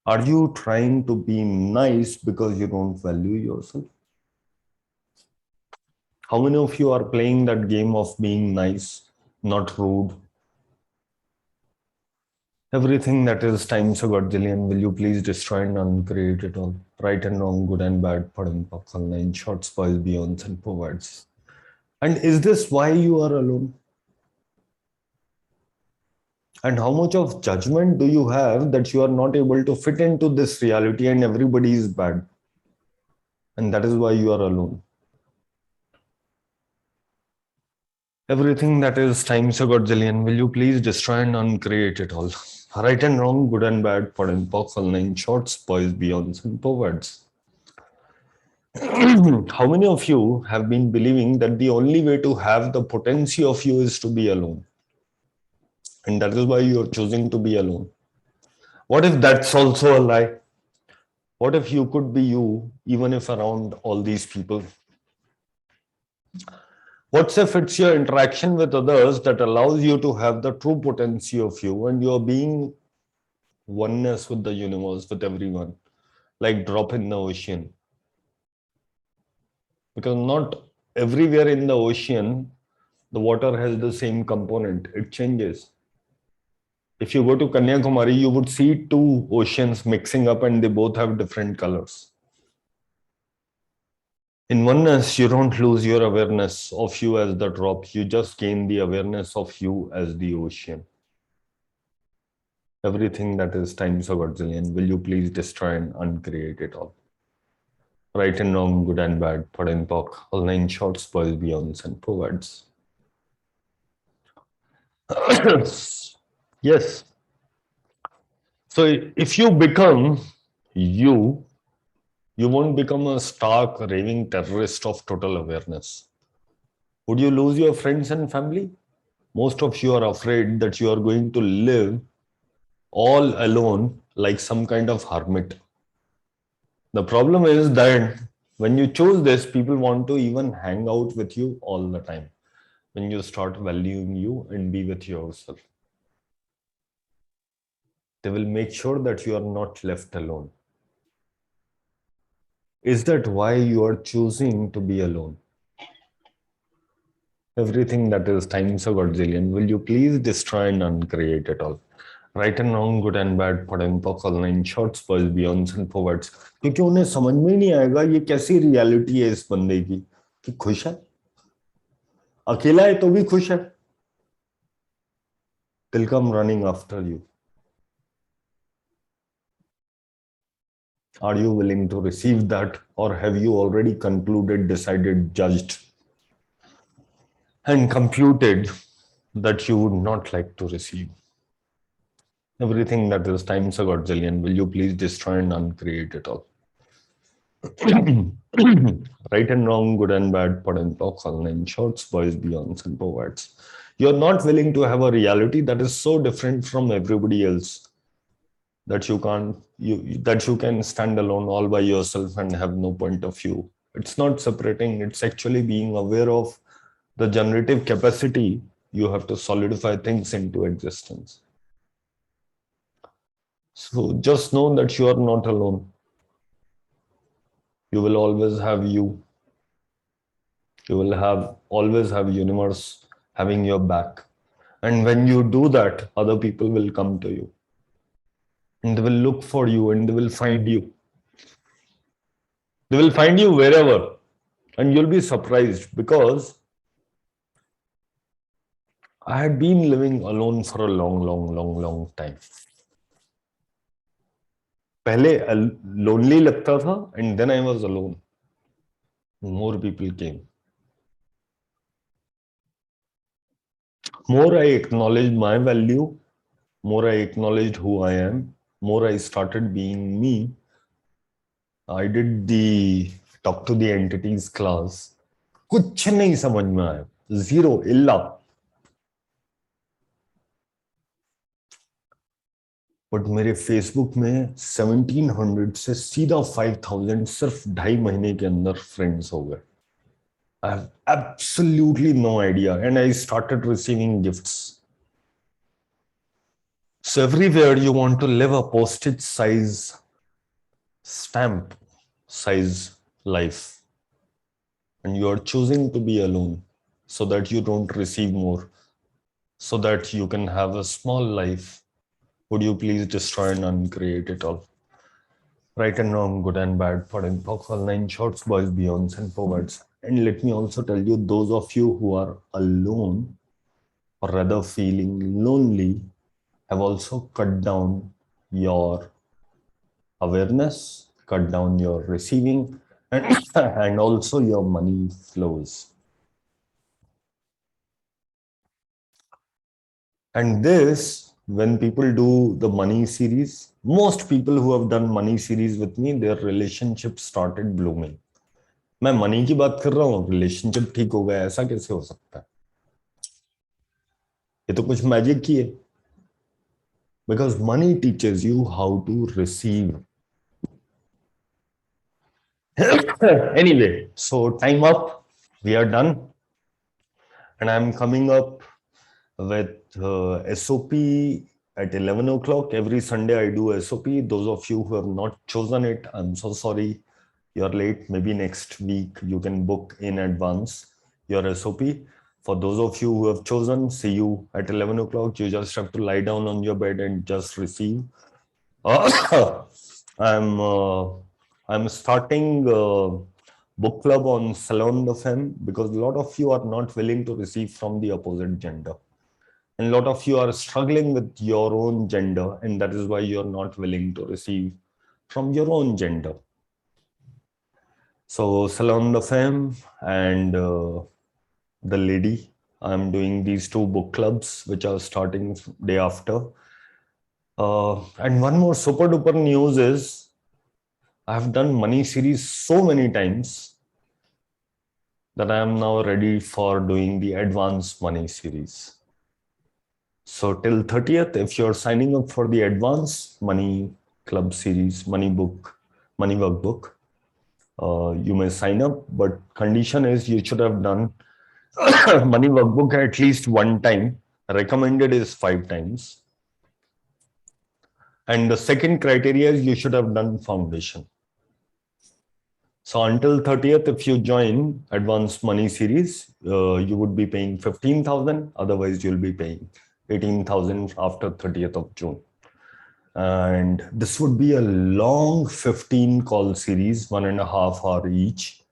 Are you trying to be nice because you don't value yourself? How many of you are playing that game of being nice, not rude? Everything that is times a godzillion, will you please destroy and uncreate it all? Right and wrong, good and bad, pardon, in short, spoil, beyonds, and perverts. And is this why you are alone? And how much of judgment do you have that you are not able to fit into this reality and everybody is bad? And that is why you are alone. Everything that is times a godzillion, will you please destroy and uncreate it all? Right and wrong, good and bad, pardon, in short, spoils, beyonds, and perverts. How many of you have been believing that the only way to have the potency of you is to be alone? And that is why you are choosing to be alone. What if that's also a lie? What if you could be you, even if around all these people? What if it's your interaction with others that allows you to have the true potency of you and you're being oneness with the universe, with everyone, like drop in the ocean? Because not everywhere in the ocean, the water has the same component, it changes. If you go to Kanyakumari, you would see two oceans mixing up and they both have different colors. In oneness, you don't lose your awareness of you as the drop, you just gain the awareness of you as the ocean. Everything that is times a godzillion, will you please destroy and uncreate it all? Right and wrong, good and bad, pad and pock, all nine short, spoil, beyonds, and perverts. Yes. So if you become you, you won't become a stark, raving terrorist of total awareness. Would you lose your friends and family? Most of you are afraid that you are going to live all alone like some kind of hermit. The problem is that when you choose this, people want to even hang out with you all the time. When you start valuing you and be with yourself, they will make sure that you are not left alone. Is that why you are choosing to be alone? Everything that is times a godzillion, will you please destroy and uncreate it all? Right and wrong, good and bad, pad and pock, all nine short, spoil, beyonds, and perverts. क्योंकि उन्हें समझ में नहीं आएगा ये कैसी reality है इस बंदे की कि खुश है, अकेला है तो भी खुश है. They'll come running after you. Are you willing to receive that, or have you already concluded, decided, judged, and computed that you would not like to receive? Everything that is times a godzillion, will you please destroy and uncreate it all? Right and wrong, good and bad, pad and pock, all nine shorts, boys, beyonds, and perverts. You're not willing to have a reality that is so different from everybody else that you can stand alone all by yourself and have no point of view. It's not separating, it's actually being aware of the generative capacity you have to solidify things into existence. So just know that you are not alone. You will always have you. You will always have universe having your back. And when you do that, other people will come to you. And they will look for you and they will find you. They will find you wherever. And you'll be surprised because I had been living alone for a long time. पहले lonely लगता था and then I was alone. More people came. more I acknowledged my value, more I acknowledged who I am, more I started being me. I did the talk to the entities class. कुछ नहीं समझ में आया, zero, illa. But मेरे Facebook में 1700 से सीधा 5000 सिर्फ 2.5 महीने के अंदर फ्रेंड्स हो गए. I have absolutely no idea, and I started receiving gifts. So everywhere you want to live a postage size, stamp size life, and you are choosing to be alone so that you don't receive more, so that you can have a small life. Would you please destroy and uncreate it all? Right and wrong, good and bad, for and for all 9 shorts, boys, beyonds, and forwards. And let me also tell you, those of you who are alone, or rather feeling lonely, have also cut down your awareness, cut down your receiving, and also your money flows. And this, when people do the money series, most people who have done money series with me, their relationship started blooming. मैं money की बात कर रहा हूँ, relationship ठीक हो गया, ऐसा कैसे हो सकता है? ये तो कुछ मैजिक ही है. Because money teaches you how to receive. Anyway, so time up, we are done. And I'm coming up with SOP at 11 o'clock. Every Sunday I do SOP. Those of you who have not chosen it, I'm so sorry. You're late. Maybe next week you can book in advance your SOP. For those of you who have chosen, see you at 11 o'clock. You just have to lie down on your bed and just receive. I'm starting book club on Salon de Femme because a lot of you are not willing to receive from the opposite gender. And a lot of you are struggling with your own gender, and that is why you're not willing to receive from your own gender. So Salon de Femme and the lady, I'm doing these 2 book clubs, which are starting day after. And one more super duper news is I've done money series so many times that I am now ready for doing the advanced money series. So till 30th, if you're signing up for the advanced money club series, money workbook, you may sign up, but condition is you should have done money workbook at least 1 time. Recommended is 5 times. And the second criteria is you should have done foundation. So until 30th, if you join advanced money series, you would be paying 15,000. Otherwise, you'll be paying 18,000 after 30th of June. And this would be a long 15 call series, 1.5 hours each.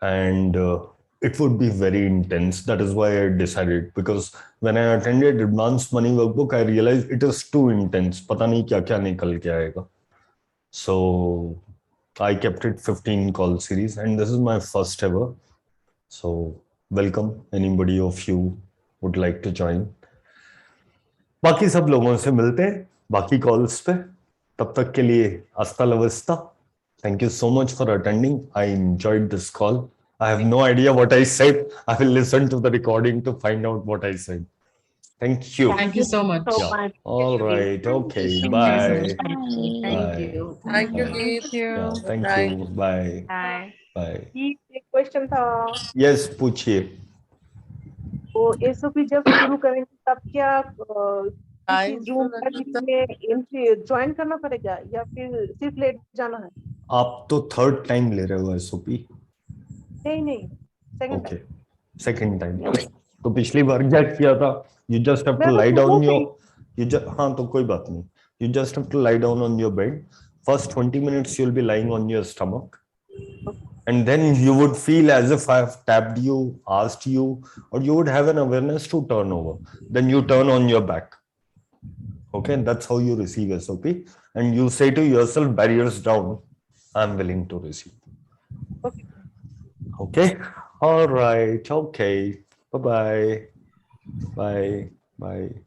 And it would be very intense. That is why I decided, because when I attended advanced money workbook, I realized it is too intense. Pata nahi kya kya nikal ke aayega. So I kept it 15 call series, and this is my first ever. So welcome, anybody of you would like to join. बाकी सब लोगों से मिलते हैं बाकी calls पे. तब तक के लिए hasta la vista. Thank you so much for attending. I enjoyed this call. I have no idea what I said. I will listen to the recording to find out what I said. Thank you. Thank you so much. Yeah. All right. Okay. Bye. Thank you. Thank you, Bye. Keith. Yeah, thank Bye. you. Bye. Bye. Bye. एक question था, Yes, पूछिए. वो SOP जब शुरू करेंगे तब क्या Time zoom to का में एंट्री ज्वाइन करना पड़ेगा या फिर सिर्फ लेट जाना है? आप तो 3rd टाइम ले रहे हो एसओपी. नहीं सेकंड ओके, सेकंड टाइम. तो पिछली बार क्या किया था? You just have to lie down हाँ तो कोई बात नहीं. You just have to lie down on your bed. First 20 minutes you'll be lying on your stomach. And then you would feel as if I have tapped you, asked you, or you would have an awareness to turn over. Then you turn on your back. Okay, that's how you receive SOP. And you say to yourself, barriers down, I'm willing to receive. Okay, all right, okay. Bye-bye. Bye. Bye.